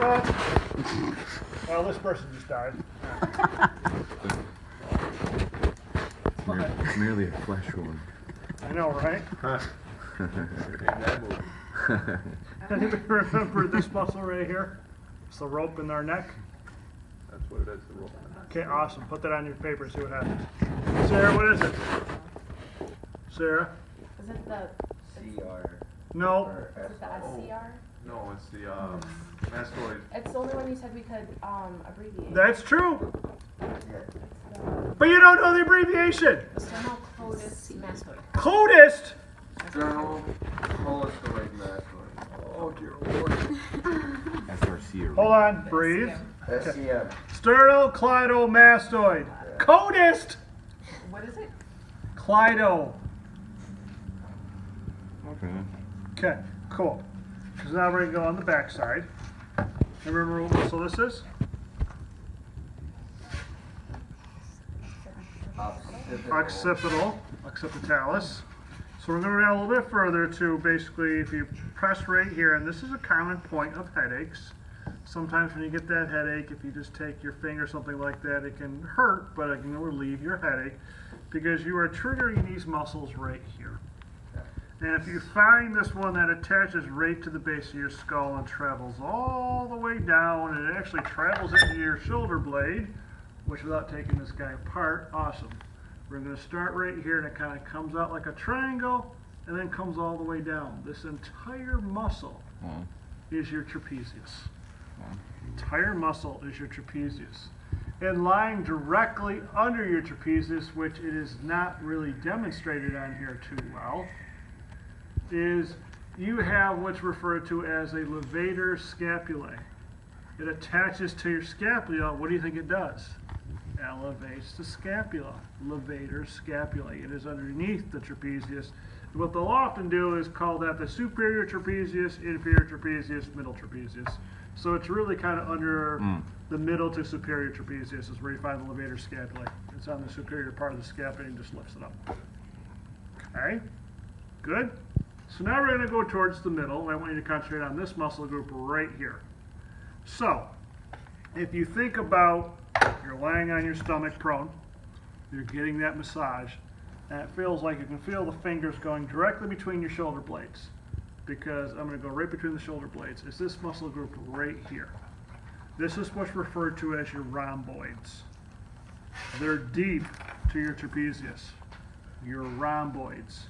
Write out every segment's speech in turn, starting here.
cut. Well, this person just died. It's merely a flesh wound. I know, right? Anybody remember this muscle right here? It's the rope in our neck. That's what it is, the rope. Okay, awesome. Put that on your paper and see what happens. Sarah, what is it? Sarah? Is it the CR. No. Or is it the SCR? No, it's the mastoid. It's the only one you said we could abbreviate. That's true. Yeah. It's the But you don't know the abbreviation. sternocleidomastoid mastoid. Codist. Sternal colostoid mastoid. Oh, dear Lord. SRC. Hold on. Breathe. SCM. Sternocleidomastoid. Codist. What is it? Clydo. Okay. Okay, cool. Because now we're going to go on the back side. Remember what muscle this is? Occipital, occipitalis. So we're going to go down a little bit further to basically, if you press right here, and this is a common point of headaches. Sometimes when you get that headache, if you just take your finger or something like that, it can hurt, but it can relieve your headache because you are triggering these muscles right here. And if you find this one that attaches right to the base of your skull and travels all the way down, and it actually travels into your shoulder blade, which without taking this guy apart, awesome. We're going to start right here, and it kind of comes out like a triangle, and then comes all the way down. This entire muscle is your trapezius. Entire muscle is your trapezius. And lying directly under your trapezius, which it is not really demonstrated on here too well, is you have what's referred to as a levator scapulae. It attaches to your scapula. What do you think it does? Elevates the scapula. Levator scapulae. It is underneath the trapezius. What they'll often do is call that the superior trapezius, inferior trapezius, middle trapezius. So it's really kind of under the middle to superior trapezius is where you find the levator scapulae. It's on the superior part of the scapula and just lifts it up. Okay, good. So now we're going to go towards the middle. I want you to concentrate on this muscle group right here. So, if you think about you're laying on your stomach prone, you're getting that massage, and it feels like you can feel the fingers going directly between your shoulder blades, because I'm going to go right between the shoulder blades. It's this muscle group right here. This is what's referred to as your rhomboids. They're deep to your trapezius, your rhomboids.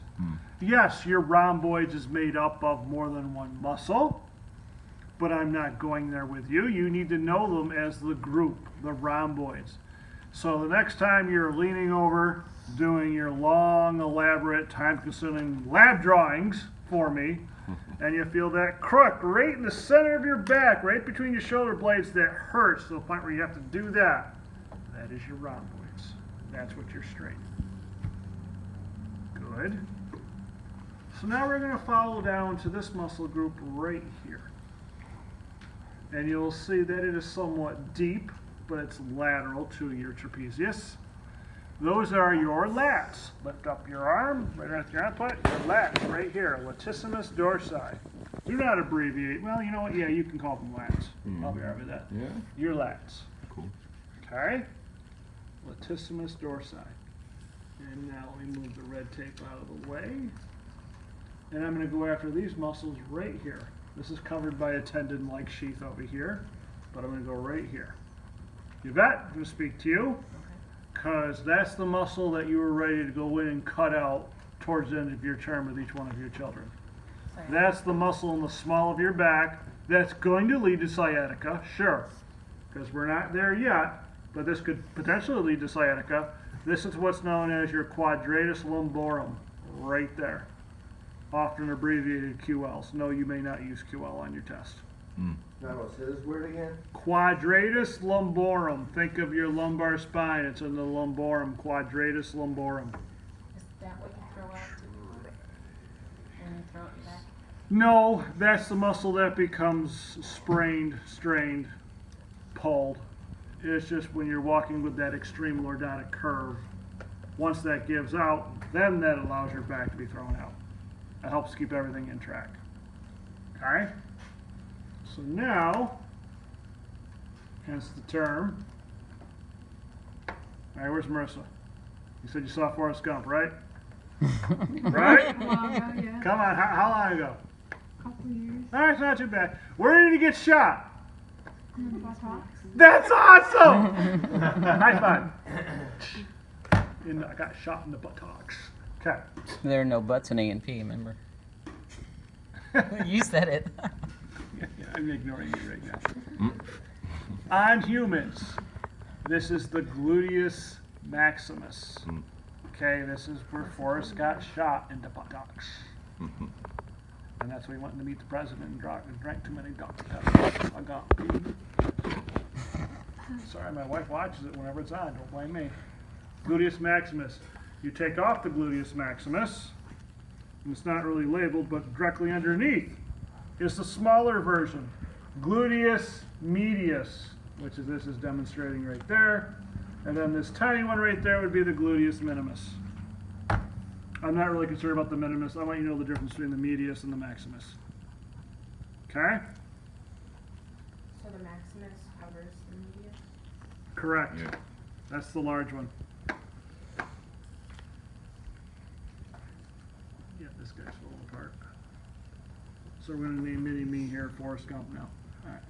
Yes, your rhomboids is made up of more than one muscle, but I'm not going there with you. You need to know them as the group, the rhomboids. So the next time you're leaning over, doing your long, elaborate, time-consuming lab drawings for me, and you feel that crook right in the center of your back, right between your shoulder blades that hurts to the point where you have to do that, that is your rhomboids. That's what you're straightening. Good. So now we're going to follow down to this muscle group right here. And you'll see that it is somewhat deep, but it's lateral to your trapezius. Those are your lats. Lift up your arm, right at your armpit, your lats right here, latissimus dorsi. Do not abbreviate. Well, you know what? Yeah, you can call them lats. I'll be right with that. Yeah. Your lats. Cool. Okay? Latissimus dorsi. And now let me move the red tape out of the way. And I'm going to go after these muscles right here. This is covered by a tendon-like sheath over here, but I'm going to go right here. Yvette, I'm going to speak to you, because that's the muscle that you were ready to go in and cut out towards the end of your term with each one of your children. That's the muscle in the small of your back that's going to lead to sciatica, sure, because we're not there yet, but this could potentially lead to sciatica. This is what's known as your quadratus lumborum, right there. Often abbreviated QLs. No, you may not use QL on your test. Now, say this word again. Quadratus lumborum. Think of your lumbar spine. It's in the lumborum. Quadratus lumborum. Is that what you throw out when you throw it back? No, that's the muscle that becomes sprained, strained, pulled. It's just when you're walking with that extreme lordotic curve. Once that gives out, then that allows your back to be thrown out. It helps keep everything in track. Okay? So now, hence the term. All right, where's Marissa? You said you saw Forrest Gump, right? Right? A while ago, yeah. Come on, how long ago? Couple years. All right, it's not too bad. Where did he get shot? And then buttocks. That's awesome! High five. And I got shot in the buttocks. Okay. There are no butts in AnP, remember? You said it. Yeah, I'm ignoring you right now. On humans, this is the gluteus maximus. Okay, this is where Forrest got shot in the buttocks. And that's why he went to meet the president and drank too many Dr. Peppers. I got Sorry, my wife watches it whenever it's on. Don't blame me. Gluteus maximus. You take off the gluteus maximus, and it's not really labeled, but directly underneath is the smaller version, gluteus medius, which is this is demonstrating right there. And then this tiny one right there would be the gluteus minimus. I'm not really concerned about the minimus. I want you to know the difference between the medius and the maximus. Okay? So the maximus covers the medius? Correct. Yeah. That's the large one. Yeah, this guy's falling apart. So we're going to name mini-me here Forrest Gump now. All right.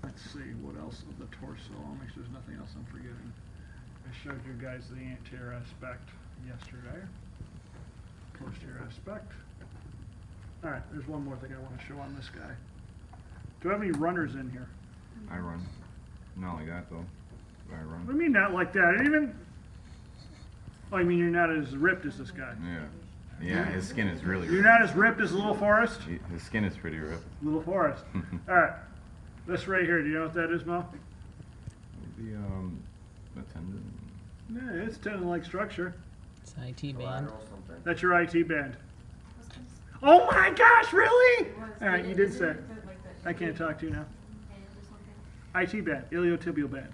Let's see what else of the torso. I'll make sure there's nothing else I'm forgetting. I showed you guys the anterior aspect yesterday. Posterior aspect. All right, there's one more thing I want to show on this guy. Do I have any runners in here? I run. Not like that though. I What run. do you mean not like that? And even. Oh, I mean you're not as ripped as this guy. Yeah. Yeah, his skin is really You're ripped. not as ripped as Little Forrest? His skin is pretty ripped. Little Forrest. All right. This right here, do you know what that is, Mo? The a tendon. Yeah, it's tendon-like structure. It's IT band. Collateral something. That's your IT band. Oh my gosh, really? All right, you did Is say. it like the I can't talk to you now. hand or something? IT band, iliotibial band.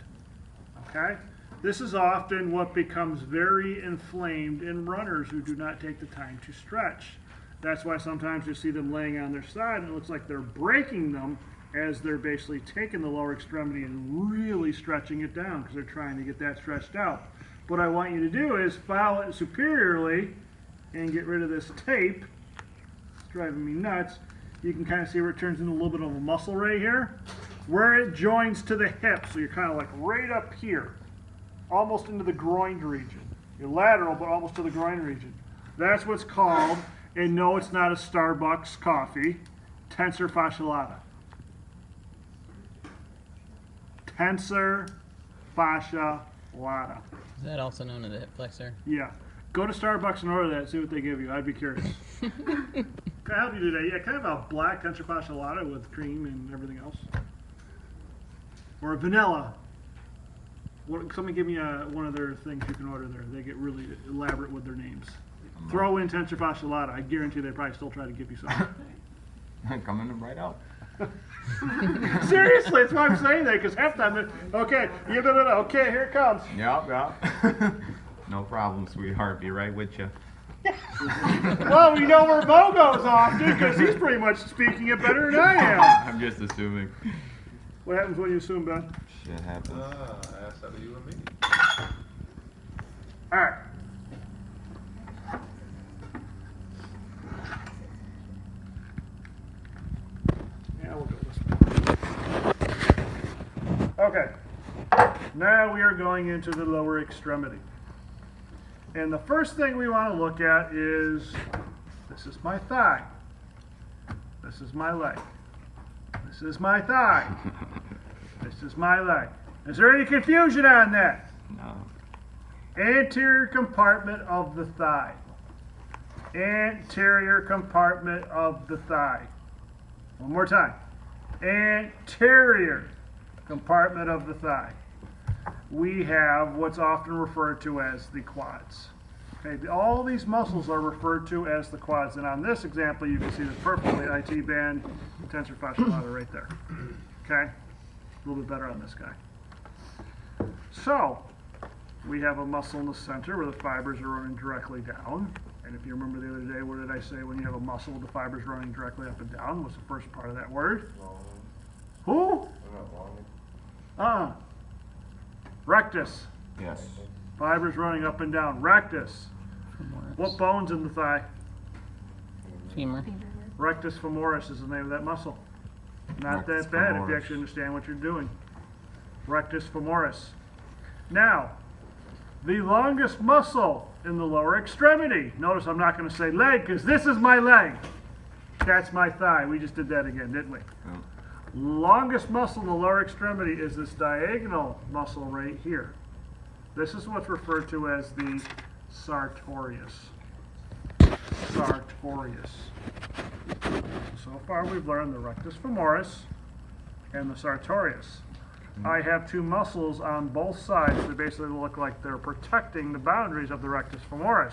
Okay? This is often what becomes very inflamed in runners who do not take the time to stretch. That's why sometimes you see them laying on their side and it looks like they're breaking them as they're basically taking the lower extremity and really stretching it down because they're trying to get that stretched out. What I want you to do is file it superiorly and get rid of this tape. It's driving me nuts. You can kind of see where it turns into a little bit of a muscle right here, where it joins to the hip. So you're kind of like right up here, almost into the groin region. You're lateral, but almost to the groin region. That's what's called, and no, it's not a Starbucks coffee, tensor fasciata. Tensor fascia lata. Is that also known as a hip flexor? Yeah. Go to Starbucks and order that. See what they give you. I'd be curious. Can I help you today? Yeah, kind of a black tensor fascia lata with cream and everything else. Or a vanilla. Somebody give me one of their things you can order there. They get really elaborate with their names. Throw in tensor fascia lata. I guarantee they probably still try to give you something. Coming right out. Seriously, that's why I'm saying that, because half the time, okay, okay, here it comes. Yep. No problem, sweetheart. Be right with you. Well, we know where Mo goes often, because he's pretty much speaking it better than I am. I'm just assuming. What happens when you assume, Ben? Shit happens. Ask that of you and me. All right. Yeah, we'll go this way. Okay. Now we are going into the lower extremity. And the first thing we want to look at is, this is my thigh. This is my leg. This is my thigh. This is my leg. Is there any confusion on that? No. Anterior compartment of the thigh. Anterior compartment of the thigh. One more time. Anterior compartment of the thigh. We have what's often referred to as the quads. Okay, all these muscles are referred to as the quads, and on this example you can see this perfectly, IT band, tensor fascia lata right there. Okay, a little bit better on this guy. So, we have a muscle in the center where the fibers are running directly down. And if you remember the other day, what did I say when you have a muscle with the fibers running directly up and down? What's the first part of that word? Long. Who? Not long. Rectus. Yes. Fibers running up and down. Rectus. What bone's in the thigh? Femur. Rectus femoris is the name of that muscle. Not Rectus that bad if you femoris. actually understand what you're doing. Rectus femoris. Now, the longest muscle in the lower extremity. Notice I'm not going to say leg because this is my leg. That's my thigh. We just did that again, didn't we? Yeah. Longest muscle in the lower extremity is this diagonal muscle right here. This is what's referred to as the sartorius. Sartorius. So far we've learned the rectus femoris and the sartorius. I have two muscles on both sides that basically look like they're protecting the boundaries of the rectus femoris.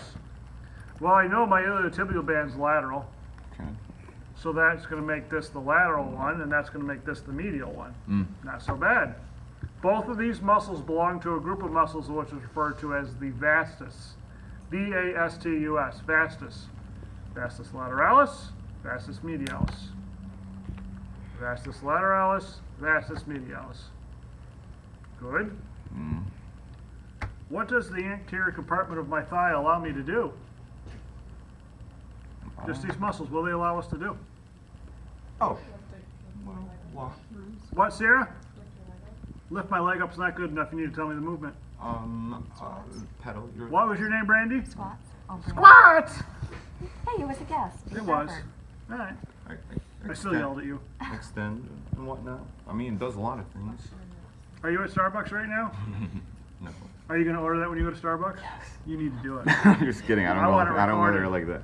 Well, I know my iliotibial band's lateral, Okay. so that's going to make this the lateral one, and that's going to make this the medial one. Not so bad. Both of these muscles belong to a group of muscles which is referred to as the vastus. V-A-S-T-U-S, vastus. Vastus lateralis, vastus medialis. Vastus lateralis, vastus medialis. Good. What does the anterior compartment of my thigh allow me to do? Just these muscles, what do they allow us to do? Oh. Well, What, Sarah? Lift my leg up is not good enough. You need to tell me the movement. pedal. Your What was your name, Brandy? Squats. Oh, great. Squats! Hey, it was a guess. It was. All right. I still extend- yelled at you. Extend and whatnot. I mean, it does a lot of things. Are you at Starbucks right now? No. Are you going to order that when you go to Starbucks? You need to do it. Just kidding. I I don't want know. it I don't recorded. order like that.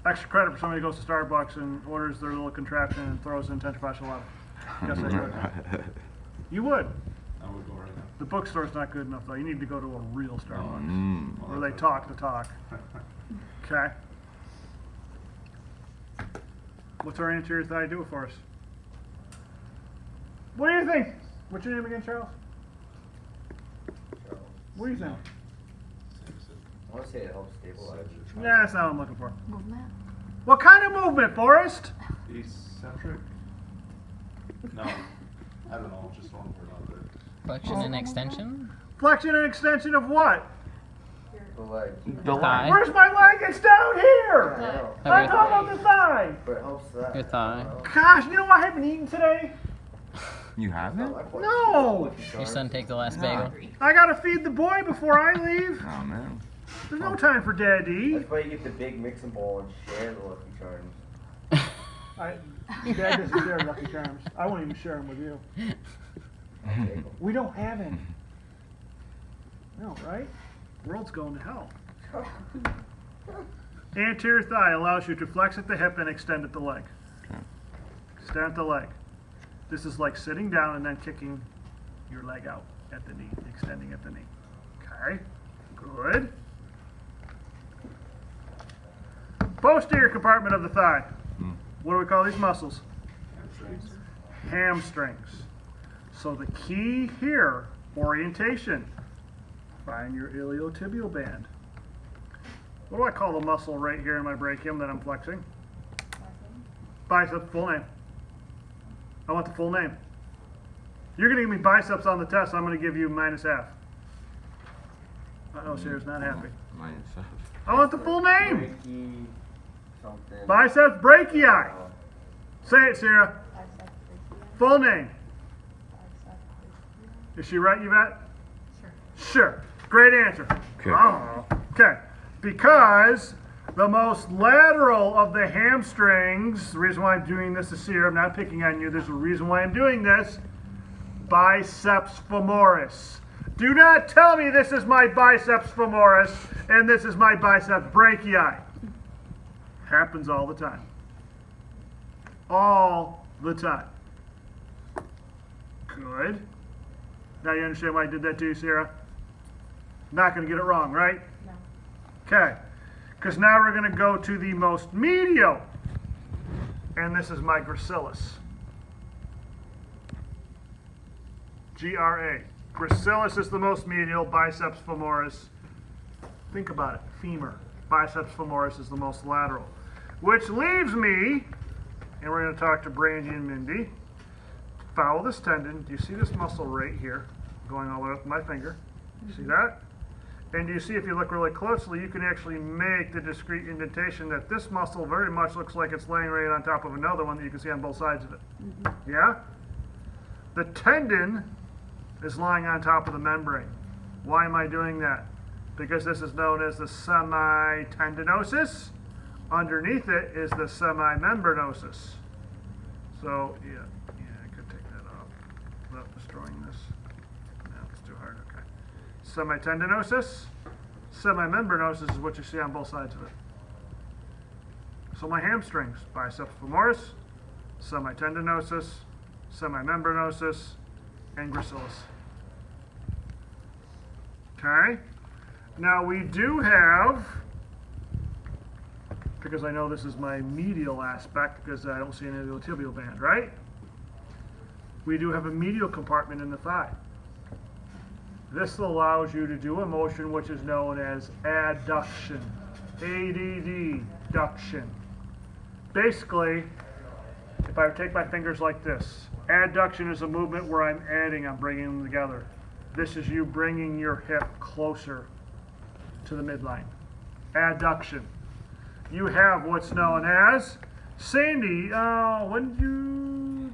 Extra credit for somebody who goes to Starbucks and orders their little contraption and throws in tension fasciolata. Yes, I would. You would. I would go right now. The bookstore's not good enough, though. You need to go to a real Starbucks Mm. where they talk the talk. Okay. What's our anterior thigh do for us? What do you think? What's your name again, Charles? What do you think? I want to say it helps stabilize. Nah, that's not what I'm looking for. Movement. What kind of movement, Forrest? Eccentric? No, I don't know, just one word out there. Flexion and extension. Flexion and extension of what? The leg. The Thigh. Where's my leg? It's down I here! know, Of I'm your, talking about the thigh! but it helps that. Your thigh. Gosh, you know what I haven't eaten today? You haven't? No! your son take the last bagel. I gotta feed the boy before I leave. Oh man. There's no time for Dad to eat. That's why you get the big mixing bowl and share the Lucky Charms. Dad doesn't share Lucky Charms. I won't even share them with you. I'll take 'em. We don't have any. No, right? World's going to hell. Anterior thigh allows you to flex at the hip and extend at the leg. Okay. Extend at the leg. This is like sitting down and then kicking your leg out at the knee, extending at the knee. Okay, good. Posterior compartment of the thigh. What do we call these muscles? Hamstrings. Hamstrings. So the key here, orientation. Find your iliotibial band. What do I call the muscle right here in my brachium that I'm flexing? Bicep, full name. I want the full name. You're going to give me biceps on the test, so I'm going to give you minus half. Uh-oh, Sarah's not happy. Minus half. I want the full name. Reiki, something. Biceps brachii. Say it, Sarah. Full name. Is she right, Yvette? Sure. Great answer. Okay. Oh, okay. Because the most lateral of the hamstrings, the reason why I'm doing this is here, I'm not picking on you, there's a reason why I'm doing this. Biceps femoris. Do not tell me this is my biceps femoris and this is my biceps brachii. Happens all the time. All the time. Good. Now you understand why I did that to you, Sarah? Not going to get it wrong, right? No. Okay. Because now we're going to go to the most medial. And this is my gracilis. G-R-A. Gracilis is the most medial, biceps femoris. Think about it. Femur. Biceps femoris is the most lateral. Which leaves me, and we're going to talk to Brandy and Mindy, follow this tendon. Do you see this muscle right here going all the way up to my finger? You see that? And do you see, if you look really closely, you can actually make the discrete indentation that this muscle very much looks like it's laying right on top of another one that you can see on both sides of it. Yeah? The tendon is lying on top of the membrane. Why am I doing that? Because this is known as the semitendinosus. Underneath it is the semimembranosus. So, yeah, I could take that off without destroying this. No, it's too hard, okay. Semitendinosus, semimembranosus is what you see on both sides of it. So my hamstrings, biceps femoris, semitendinosus, semimembranosus, and gracilis. Okay? Now we do have, because I know this is my medial aspect because I don't see any of the tibial band, right? We do have a medial compartment in the thigh. This allows you to do a motion which is known as adduction. Adduction. Basically, if I take my fingers like this, adduction is a movement where I'm bringing them together. This is you bringing your hip closer to the midline. Adduction. You have what's known as, Sandy, when did you,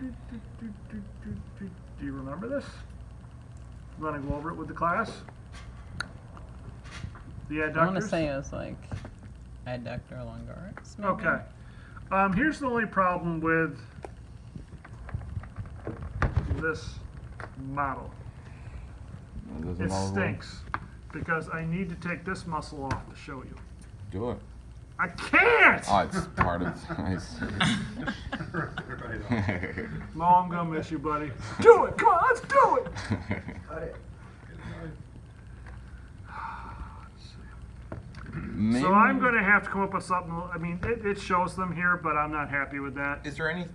do you remember this? You want to go over it with the class? The adductors? I want to say it was like adductor longaris. Maybe? Okay. Here's the only problem with this model. It stinks because I need to take this muscle off to show you. Do it. I can't! Oh, it's part of nice. No, I'm gonna miss you, buddy. Do it! Come on, let's do it! Cut it. Maybe, So I'm gonna have to come up with something. I mean, it shows them here, but I'm not happy with that. Is there any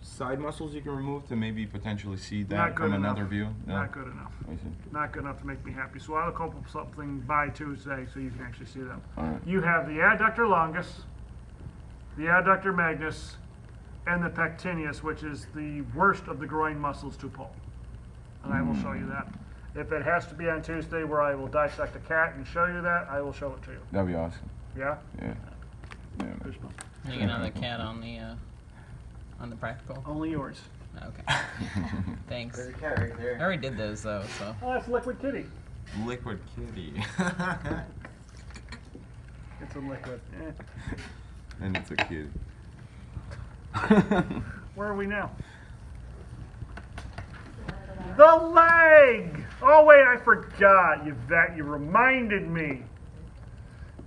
side muscles you can remove to maybe potentially see that Not good from enough. another view? No? Not good enough. I see. Not good enough to make me happy. So I'll come up with something by Tuesday so you can actually see them. All right. You have the adductor longus, the adductor magnus, and the pectineus, which is the worst of the groin muscles to pull. And I will show you that. If it has to be on Tuesday where I will dissect a cat and show you that, I will show it to you. That'd be awesome. Yeah? Yeah. Yeah. There's no- You get another cat on the practical. Only yours. Okay. Thanks. There's a cat right I there. already did those though, so. Oh, that's liquid kitty. Liquid kitty. It's a liquid. Eh. And it's a kid. Where are we now? The leg! Oh wait, I forgot. You reminded me.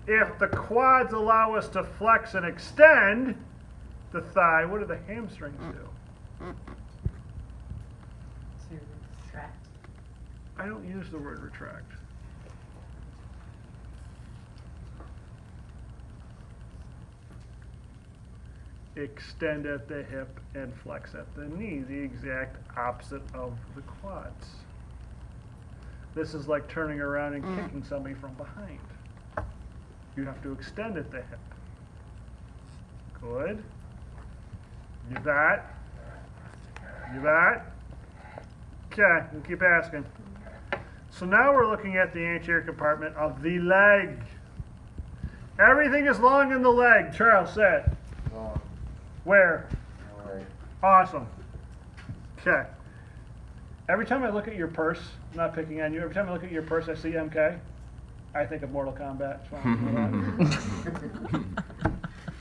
If the quads allow us to flex and extend the thigh, what do the hamstrings do? To retract. I don't use the word retract. Extend at the hip and flex at the knee, the exact opposite of the quads. This is like turning around and kicking somebody from behind. You have to extend at the hip. Good. You that? You that? Okay, we'll keep asking. So now we're looking at the anterior compartment of the leg. Everything is long in the leg. Charles said. Long. Where? Alright. Awesome. Okay. Every time I look at your purse, I'm not picking on you, every time I look at your purse, I see MK. I think of Mortal Kombat. Just wanted to know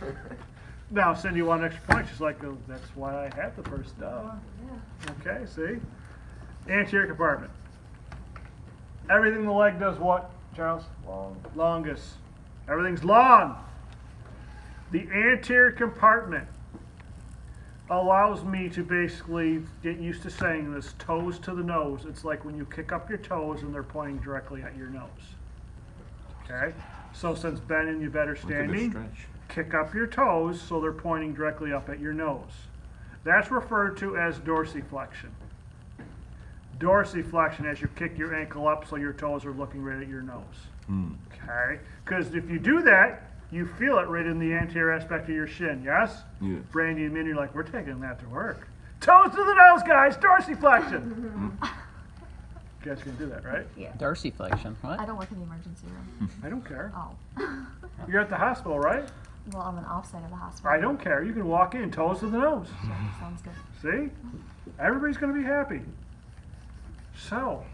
that. Now, Cindy wanted an extra point. She's like, oh, that's why I have the purse. Duh. Okay, see? Anterior compartment. Everything in the leg does what, Charles? Long. Longus. Everything's long. The anterior compartment allows me to basically get used to saying this, toes to the nose. It's like when you kick up your toes and they're pointing directly at your nose. Okay? So since Ben and you better Look at the standing, stretch. kick up your toes so they're pointing directly up at your nose. That's referred to as dorsiflexion. Dorsiflexion as you kick your ankle up so your toes are looking right at your nose. Okay? Because if you do that, you feel it right in the anterior aspect of your shin, yes? Yeah. Brandy and Minnie are like, we're taking that to work. Toes to the nose, guys. Dorsiflexion. You guys can do that, right? Dorsiflexion. What? I don't work in the emergency room. I don't care. Oh. You're at the hospital, right? Well, I'm an offsite of the hospital. I don't care. You can walk in, toes to the nose. Sure, sounds good. See? Everybody's going to be happy. So,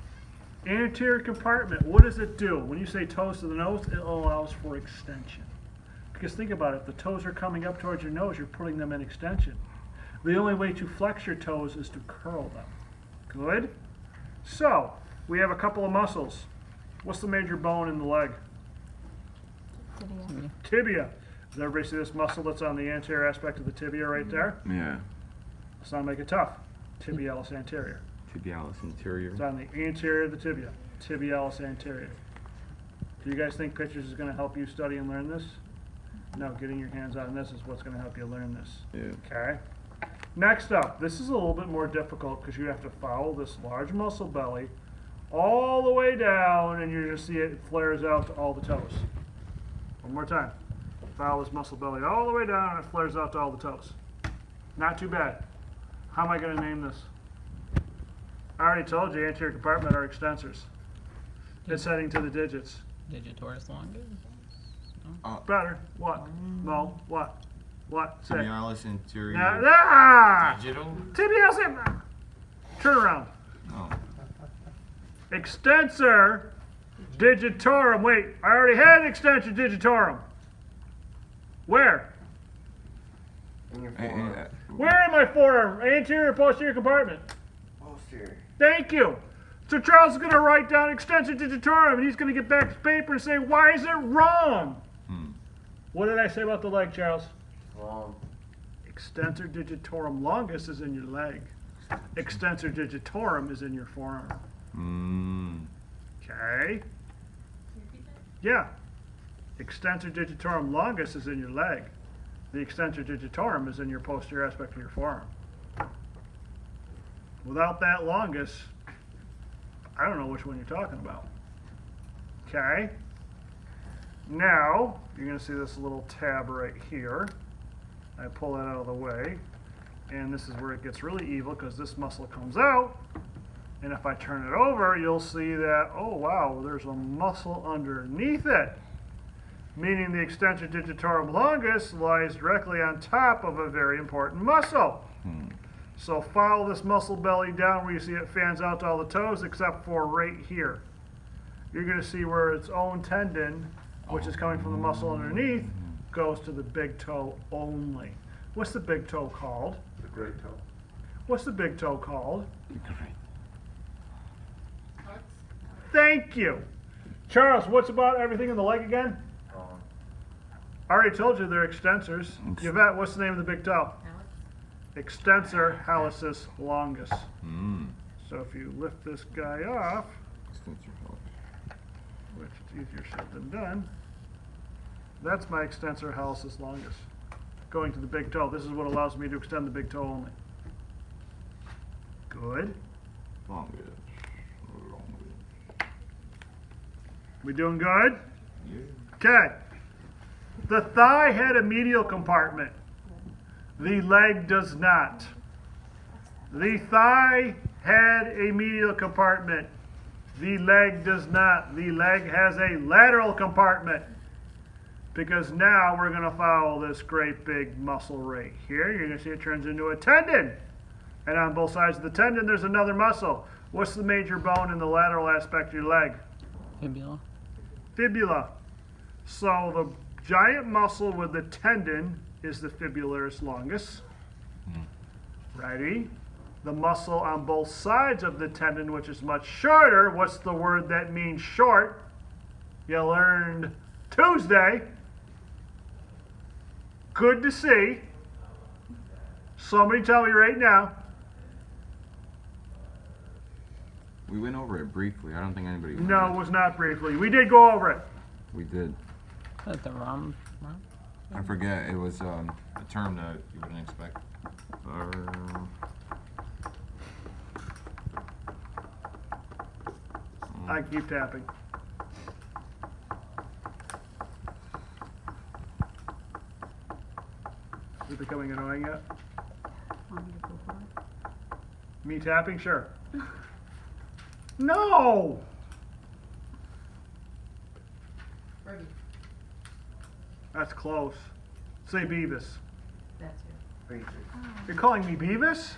anterior compartment, what does it do? When you say toes to the nose, it allows for extension. Because think about it, if the toes are coming up towards your nose, you're putting them in extension. The only way to flex your toes is to curl them. Good? So, we have a couple of muscles. What's the major bone in the leg? Tibia. Tibia. Does everybody see this muscle that's on the anterior aspect of the tibia right there? Yeah. Let's not make it tough. Tibialis anterior. Tibialis anterior. It's on the anterior of the tibia. Tibialis anterior. Do you guys think pictures is going to help you study and learn this? No, getting your hands on this is what's going to help you learn this. Yeah. Okay? Next up, this is a little bit more difficult because you have to follow this large muscle belly all the way down, and you're going to see it flares out to all the toes. One more time. Follow this muscle belly all the way down, and it flares out to all the toes. Not too bad. How am I going to name this? I already told you, anterior compartment are extensors. It's heading to the digits. Digitoris longus. Better. What? No. What? What? Say. Tibialis anterior. Digital. Tibialis. Turn around. Oh. Extensor digitorum. Wait, I already had extensor digitorum. Where? In your forearm. Where in my forearm? Anterior, posterior compartment. Posterior. Thank you. So Charles is going to write down extensor digitorum, and he's going to get back his paper and say, why is it wrong? What did I say about the leg, Charles? Long. Extensor digitorum longus is in your leg. Extensor digitorum is in your forearm. Okay? Yeah. Extensor digitorum longus is in your leg. The extensor digitorum is in your posterior aspect of your forearm. Without that longus, I don't know which one you're talking about. Okay? Now, you're going to see this little tab right here. I pull that out of the way, and this is where it gets really evil because this muscle comes out, and if I turn it over, you'll see that, oh wow, there's a muscle underneath it, meaning the extensor digitorum longus lies directly on top of a very important muscle. So follow this muscle belly down where you see it fans out to all the toes except for right here. You're going to see where its own tendon, which is coming from the muscle underneath, goes to the big toe only. What's the big toe called? The great toe. What's the big toe called? Thank you. Charles, what's about everything in the leg again? I already told you they're extensors. Yvette, what's the name of the big toe? Extensor hallucis longus. So if you lift this guy off, which is easier said than done, that's my extensor hallucis longus. Going to the big toe. This is what allows me to extend the big toe only. Good. Longus. We doing good? Okay. The thigh had a medial compartment. The leg does not. The thigh had a medial compartment. The leg does not. The leg has a lateral compartment. Because now we're going to follow this great big muscle right here. You're going to see it turns into a tendon. And on both sides of the tendon, there's another muscle. What's the major bone in the lateral aspect of your leg? Fibula. Fibula. So the giant muscle with the tendon is the fibularis longus. Ready? The muscle on both sides of the tendon, which is much shorter. What's the word that means short? You learned Tuesday. Good to see. Somebody tell me right now. We went over it briefly. I don't think anybody. No, it was not briefly. We did go over it. We did. Is that the rum? I forget. It was a term that you wouldn't expect. I keep tapping. Is it becoming annoying yet? Want me to go for it? Me tapping? Sure. No! Fergie. That's close. Say Beavis. That's you. Breathe. You're calling me Beavis?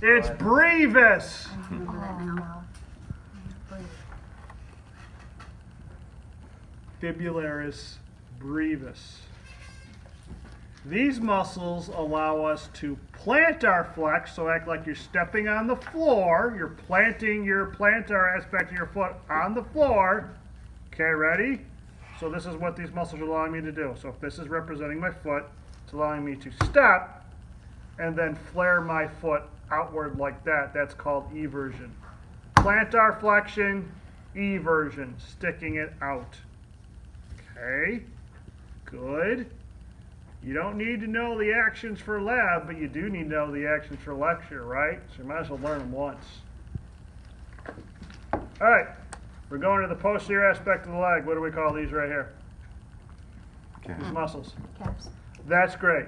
It's Brevis! Oh, no. Breathe. Fibularis brevis. These muscles allow us to plant our flex, so act like you're stepping on the floor. You're planting your plantar aspect of your foot on the floor. Okay, ready? So this is what these muscles are allowing me to do. So if this is representing my foot, it's allowing me to step and then flare my foot outward like that. That's called eversion. Plantar flexion, eversion, sticking it out. Okay, good. You don't need to know the actions for lab, but you do need to know the actions for lecture, right? So you might as well learn them once. All right, we're going to the posterior aspect of the leg. What do we call these right here? Okay. These muscles. Caps. That's great.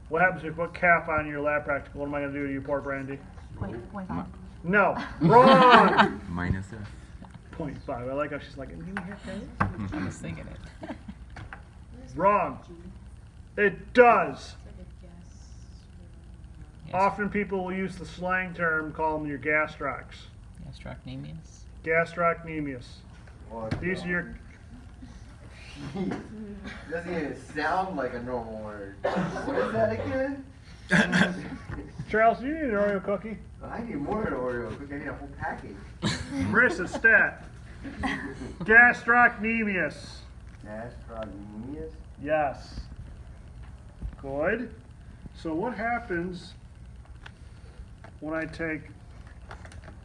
What happens if you put calf on your lab practical? What am I going to do to you, poor Brandy? Point five. No, wrong. Minus F. 0.5. I like how she's like, "Give me a haircut." I was thinking it. Wrong. It does. Yes. Often people will use the slang term, call them your gastrocs. Gastrocnemius. Gastrocnemius. What These the- are your. Doesn't even sound like a normal word. What is that again? Charles, do you need an Oreo cookie? I need more than Oreo. I need a whole package. Marissa, stat. Gastrocnemius. Gastrocnemius? Yes. Good. So what happens when I take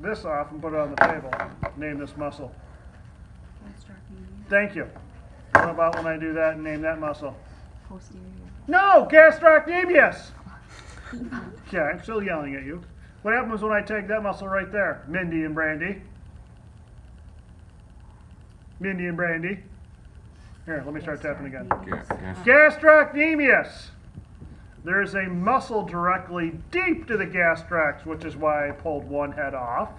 this off and put it on the table? Name this muscle. Thank you. What about when I do that and name that muscle? Posterior. No, gastrocnemius. Okay, I'm still yelling at you. What happens when I take that muscle right there? Mindy and Brandy. Mindy and Brandy. Here, let me start tapping again. Gastrocnemius. There's a muscle directly deep to the gastrocs, which is why I pulled one head off.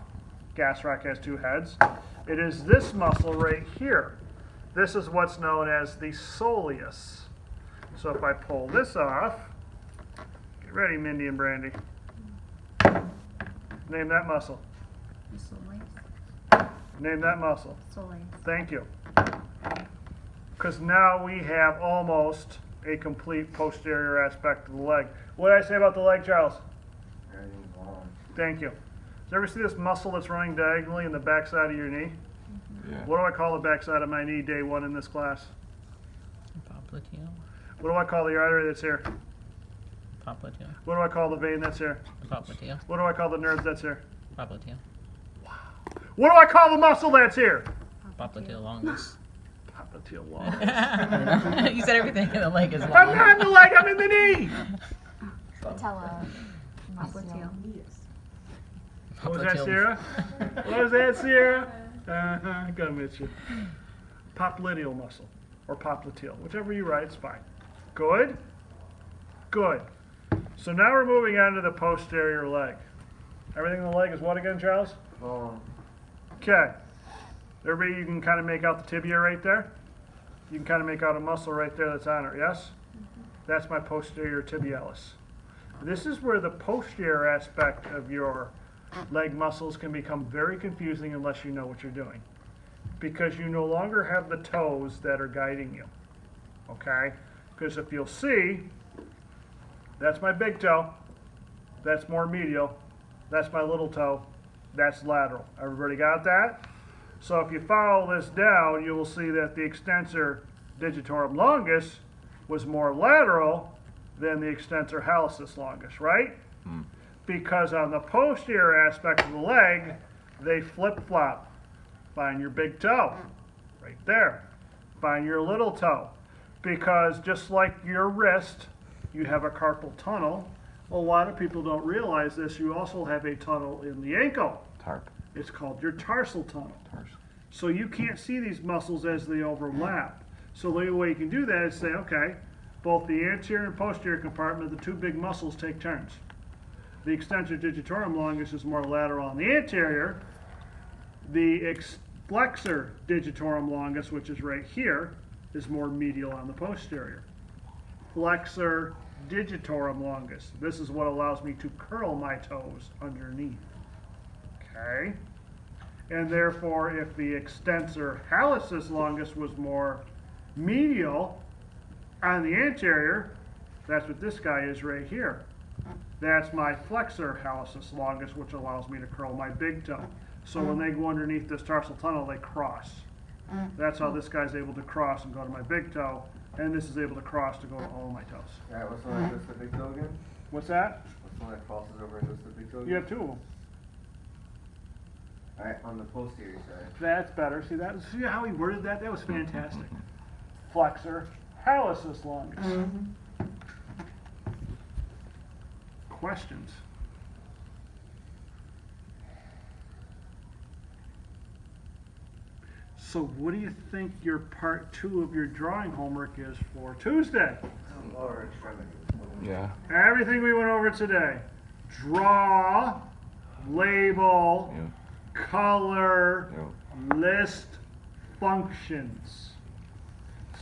Gastroc has two heads. It is this muscle right here. This is what's known as the soleus. So if I pull this off, get ready, Mindy and Brandy. Name that muscle. Soleus. Name that muscle. Soleus. Thank you. Because now we have almost a complete posterior aspect of the leg. What did I say about the leg, Charles? Everything's wrong. Thank you. Does you ever see this muscle that's running diagonally in the backside of your knee? Yeah. What do I call the backside of my knee day one in this class? Popliteal. What do I call the artery that's here? Popliteal. What do I call the vein that's here? Popliteal. What do I call the nerve that's here? Popliteal. What do I call the muscle that's here? Popliteal longus. Popliteal long. You said everything in the leg is long. I'm not in the leg, I'm in the knee. Patella. Popliteal. What was that, Popliteal. Sierra? What was that, Sierra? I gotta admit you. Popliteal muscle, or popliteal, whichever you write, it's fine. Good? Good. So now we're moving on to the posterior leg. Everything in the leg is what again, Charles? Wrong. Okay. Everybody, you can kind of make out the tibia right there? You can kind of make out a muscle right there that's on it, yes? That's my posterior tibialis. This is where the posterior aspect of your leg muscles can become very confusing unless you know what you're doing. Because you no longer have the toes that are guiding you. Okay? Because if you'll see, that's my big toe. That's more medial. That's my little toe. That's lateral. Everybody got that? So if you follow this down, you will see that the extensor digitorum longus was more lateral than the extensor hallucis longus, right? Because on the posterior aspect of the leg, they flip-flop. Find your big toe, right there. Find your little toe. Because just like your wrist, you have a carpal tunnel. A lot of people don't realize this. You also have a tunnel in the ankle. Tarp. It's called your tarsal tunnel. Tarsal. So you can't see these muscles as they overlap. So the only way you can do that is say, okay, both the anterior and posterior compartment of the two big muscles take turns. The extensor digitorum longus is more lateral on the anterior. The flexor digitorum longus, which is right here, is more medial on the posterior. Flexor digitorum longus. This is what allows me to curl my toes underneath. Okay? And therefore, if the extensor hallucis longus was more medial on the anterior, that's what this guy is right here. That's my flexor hallucis longus, which allows me to curl my big toe. So when they go underneath this tarsal tunnel, they cross. That's how this guy's able to cross and go to my big toe, and this is able to cross to go to all my toes. Alright, what's the one that goes to the big toe again? What's that? What's the one that crosses over and goes to the big toe again? You have two of them. Alright, on the posterior side. That's better. See how he worded that? That was fantastic. Flexor hallucis longus. Questions? So what do you think your part 2 of your drawing homework is for Tuesday? Lower extremity. Yeah. Everything we went over today. Draw, label, Yeah. color, Yeah. list functions.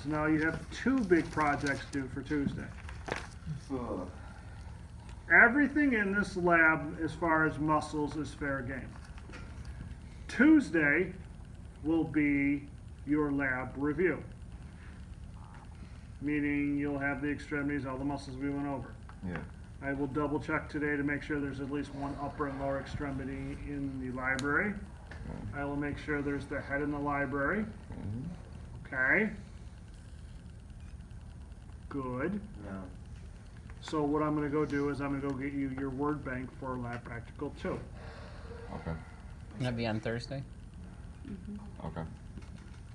So now you have 2 big projects due for Tuesday. Ugh. Everything in this lab as far as muscles is fair game. Tuesday will be your lab review. Meaning you'll have the extremities, all the muscles we went over. Yeah. I will double check today to make sure there's at least one upper and lower extremity in the library. I will make sure there's the head in the library. Okay. Good. No. So what I'm gonna go do is I'm gonna go get you your word bank for Lab Practical 2. Okay. Gonna be on Thursday. Okay.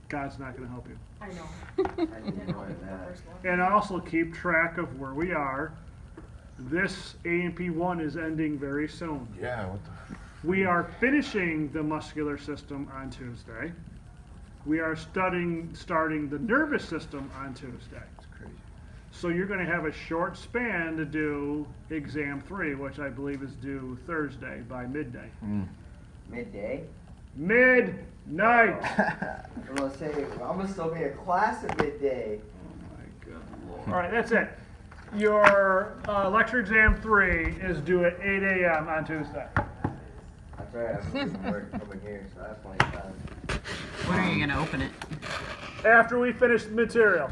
God's not gonna help you. I know. I didn't know that. First one. And also keep track of where we are. This AnP 1 is ending very soon. Yeah. What the? We are finishing the muscular system on Tuesday. We are starting the nervous system on Tuesday. It's crazy. So you're going to have a short span to do exam 3, which I believe is due Thursday by midday. Midday? Midnight! I'm gonna say, I'm gonna still be in class at midday. All right, that's it. Your lecture exam 3 is due at 8 a.m. on Tuesday. That's right, I'm doing work over here, so that's plenty of time. When are you gonna open it? After we finish the material.